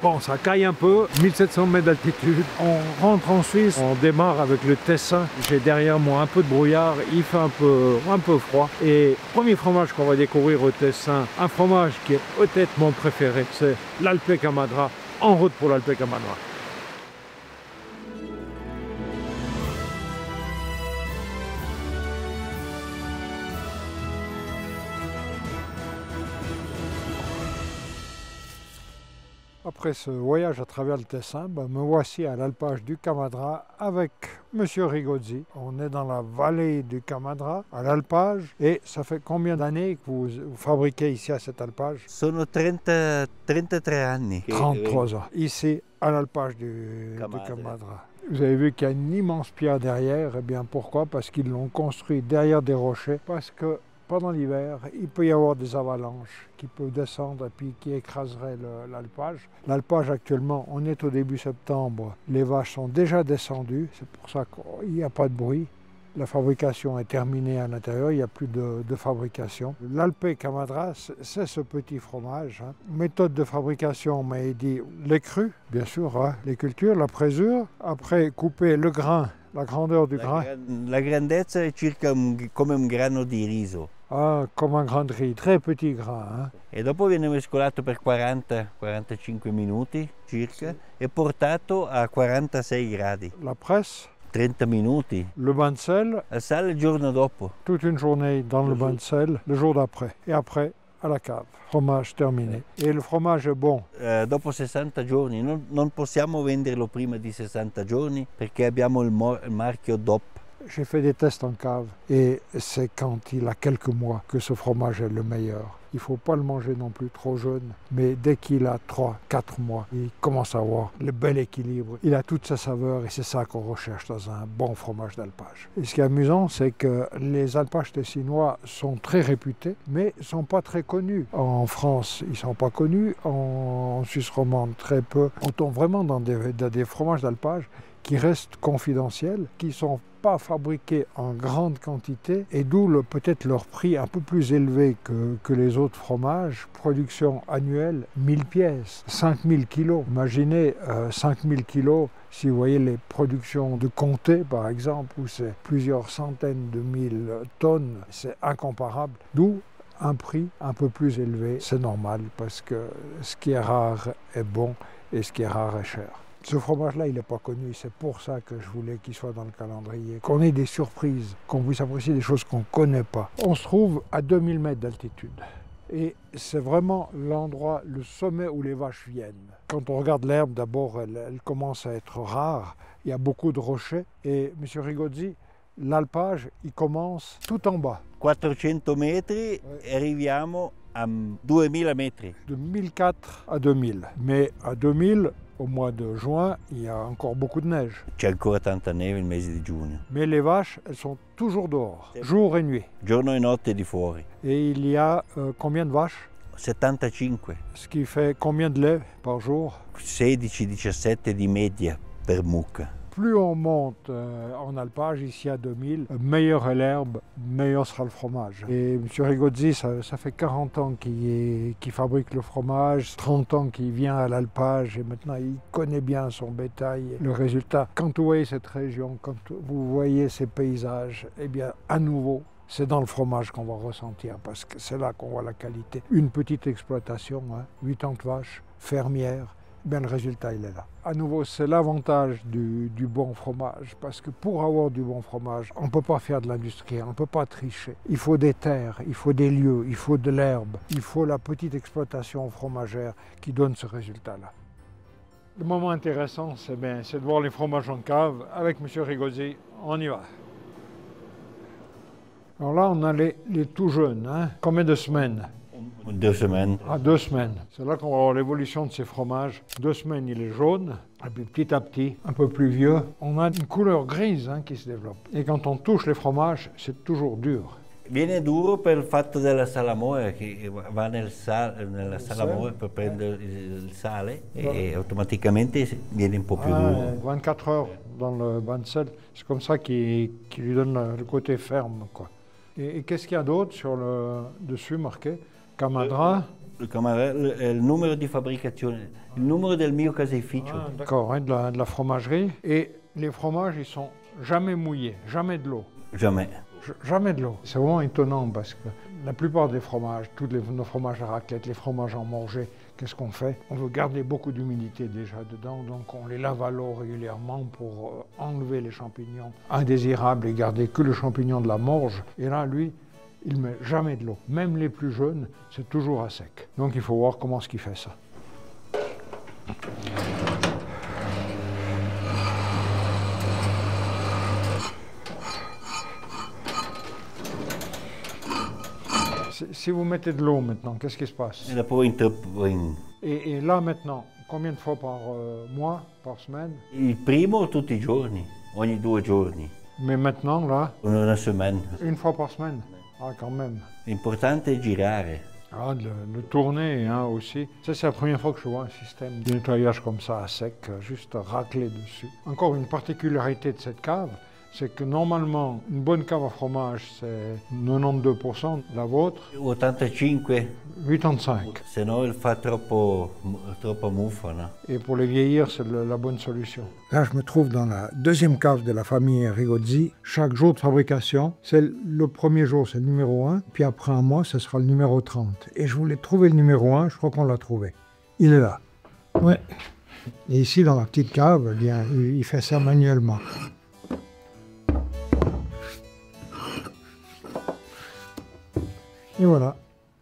Bon, ça caille un peu, 1700 mètres d'altitude. On rentre en Suisse, on démarre avec le Tessin. J'ai derrière moi un peu de brouillard, il fait un peu froid. Et premier fromage qu'on va découvrir au Tessin, un fromage qui est peut-être mon préféré, c'est l'Alpe Camadra, en route pour l'Alpe Camadra. Après ce voyage à travers le Tessin, me voici à l'alpage du Camadra avec Monsieur Rigozzi. On est dans la vallée du Camadra, à l'alpage. Et ça fait combien d'années que vous fabriquez ici à cet alpage? Sono 33 anni. 33 ans, ici à l'alpage du Camadra. Vous avez vu qu'il y a une immense pierre derrière. Eh bien pourquoi? Parce qu'ils l'ont construit derrière des rochers. Parce que pendant l'hiver, il peut y avoir des avalanches qui peuvent descendre et puis qui écraseraient l'alpage. L'alpage actuellement, on est au début septembre, les vaches sont déjà descendues, c'est pour ça qu'il n'y a pas de bruit. La fabrication est terminée à l'intérieur, il n'y a plus de fabrication. L'Alpe Camadra, c'est ce petit fromage. Méthode de fabrication, on m'a dit les crus, bien sûr, les cultures, la présure. Après, couper le grain, la grandeur du grain. La grandezza è circa come un grano di riso. Ah, comme un grain de riz, très petit grain. E dopo viene mescolato per 40-45 minuti circa e portato a 46 gradi. La presse. 30 minuti. Le bain de sel. La sale il giorno dopo. Toute une journée dans le bain de sel, le jour d'après. Et après, à la cave. Fromage terminé. Et le fromage est bon. Dopo 60 giorni, non possiamo venderlo prima di 60 giorni perché abbiamo il marchio DOP. J'ai fait des tests en cave et c'est quand il a quelques mois que ce fromage est le meilleur. Il ne faut pas le manger non plus trop jeune, mais dès qu'il a 3-4 mois, il commence à avoir le bel équilibre. Il a toute sa saveur et c'est ça qu'on recherche dans un bon fromage d'alpage. Et ce qui est amusant, c'est que les alpages tessinois sont très réputés, mais ne sont pas très connus. En France, ils ne sont pas connus. En Suisse romande, très peu. On tombe vraiment dans des fromages d'alpage qui restent confidentiels, qui sont pas fabriqués en grande quantité et d'où peut-être leur prix un peu plus élevé que les autres fromages. Production annuelle, 1000 pièces, 5000 kilos. Imaginez 5000 kilos, si vous voyez les productions de comté par exemple, où c'est plusieurs centaines de mille tonnes, c'est incomparable. D'où un prix un peu plus élevé, c'est normal parce que ce qui est rare est bon et ce qui est rare est cher. Ce fromage-là, il n'est pas connu, c'est pour ça que je voulais qu'il soit dans le calendrier, qu'on ait des surprises, qu'on puisse apprécier des choses qu'on ne connaît pas. On se trouve à 2000 mètres d'altitude et c'est vraiment l'endroit, le sommet où les vaches viennent. Quand on regarde l'herbe, d'abord, elle commence à être rare, il y a beaucoup de rochers et M. Rigozzi, l'alpage, il commence tout en bas. 400 metri e arriviamo a 2000 metri. De 1004 à 2000, mais à 2000, au mois de juin, il y a encore beaucoup de neige. C'è ancora tanta neve nel mese di giugno. Mais les vaches, elles sont toujours dehors, jour et nuit. Giorno e notte di fuori. Et il y a combien de vaches? 75. Ce qui fait combien de lait par jour? 16-17 di media per mucca. Plus on monte en alpage, ici à 2000, meilleure est l'herbe, meilleur sera le fromage. Et M. Rigozzi, ça fait 40 ans qu'il fabrique le fromage, 30 ans qu'il vient à l'alpage et maintenant il connaît bien son bétail. Le résultat, quand vous voyez cette région, quand vous voyez ces paysages, eh bien à nouveau, c'est dans le fromage qu'on va ressentir parce que c'est là qu'on voit la qualité. Une petite exploitation, 80 vaches, fermière. Bien, le résultat, il est là. À nouveau, c'est l'avantage du bon fromage, parce que pour avoir du bon fromage, on ne peut pas faire de l'industrie, on ne peut pas tricher. Il faut des terres, il faut des lieux, il faut de l'herbe, il faut la petite exploitation fromagère qui donne ce résultat-là. Le moment intéressant, c'est de voir les fromages en cave avec M. Rigozzi. On y va. Alors là, on a les tout jeunes. Combien de semaines? 2 semaines. Ah, 2 semaines. C'est là qu'on va voir l'évolution de ces fromages. 2 semaines, il est jaune. Et puis petit à petit, un peu plus vieux, on a une couleur grise qui se développe. Et quand on touche les fromages, c'est toujours dur. Viene duro per il fatto della salamoia che va nella salamoia per prendere il sale e automaticamente viene un po' più duro. 24 heures dans le bain de sel, c'est comme ça qui lui donne le côté ferme, quoi. Et qu'est-ce qu'il y a d'autre sur le dessus marqué? Camadra. Il numero di fabbricazione, il numero del mio caseificio. Ah, d'accord, hein, de la fromagerie. Et les fromages, ils sont jamais mouillés, jamais de l'eau. Jamais. Jamais de l'eau. C'est vraiment étonnant parce que la plupart des fromages, nos fromages à raclette, les fromages en morgé, qu'est-ce qu'on fait? On veut garder beaucoup d'humidité déjà dedans, donc on les lave à l'eau régulièrement pour enlever les champignons indésirables et garder que le champignon de la morge. Et là, lui, il ne met jamais de l'eau. Même les plus jeunes, c'est toujours à sec. Donc il faut voir comment est-ce qu'il fait ça. Si vous mettez de l'eau maintenant, qu'est-ce qui se passe? Et là maintenant, combien de fois par mois, par semaine? Il primo tutti i giorni, ogni 2 giorni. Mais maintenant, là? Una semaine. Une fois par semaine? Ah, quand même. L'importante è girare. Ah, le tourner hein, aussi. Ça, c'est la première fois que je vois un système de nettoyage comme ça à sec, juste racler dessus. Encore une particularité de cette cave, c'est que normalement, une bonne cave à fromage, c'est 92%, la vôtre 85. 85. Sinon, il fa troppo muffa, no? Et pour les vieillir, c'est la bonne solution. Là, je me trouve dans la deuxième cave de la famille Rigozzi. Chaque jour de fabrication, c'est le premier jour, c'est le numéro 1, puis après un mois, ce sera le numéro 30. Et je voulais trouver le numéro 1, je crois qu'on l'a trouvé. Il est là. Ouais. Et ici, dans la petite cave, eh bien, il fait ça manuellement. Et voilà,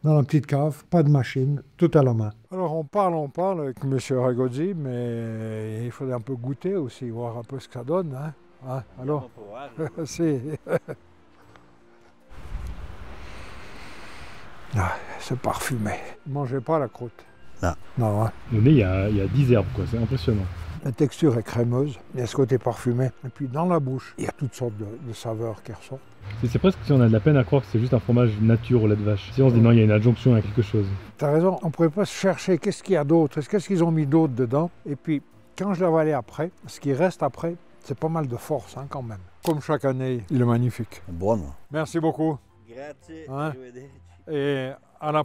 dans la petite cave, pas de machine, tout à la main. Alors on parle avec M. Rigozzi, mais il faudrait un peu goûter aussi, voir un peu ce que ça donne. Hein? Ah, alors si. Ah, c'est parfumé. Ne mangez pas la croûte. Non. Non, hein? Au nez, il y a 10 herbes, quoi. C'est impressionnant. La texture est crémeuse, il y a ce côté parfumé. Et puis dans la bouche, il y a toutes sortes de saveurs qui ressortent. C'est presque si on a de la peine à croire que c'est juste un fromage nature au lait de vache. Si on se dit non, il y a une adjonction à quelque chose. T'as raison, on ne pourrait pas chercher qu'est-ce qu'il y a d'autre, qu'est-ce qu'ils ont mis d'autre dedans. Et puis, quand je l'ai avalé après, ce qui reste après, c'est pas mal de force hein, quand même. Comme chaque année, il est magnifique. Bon. Merci beaucoup. Grazie, Hein? arrivederci. Et à la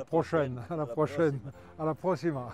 prochaine, à la prossima.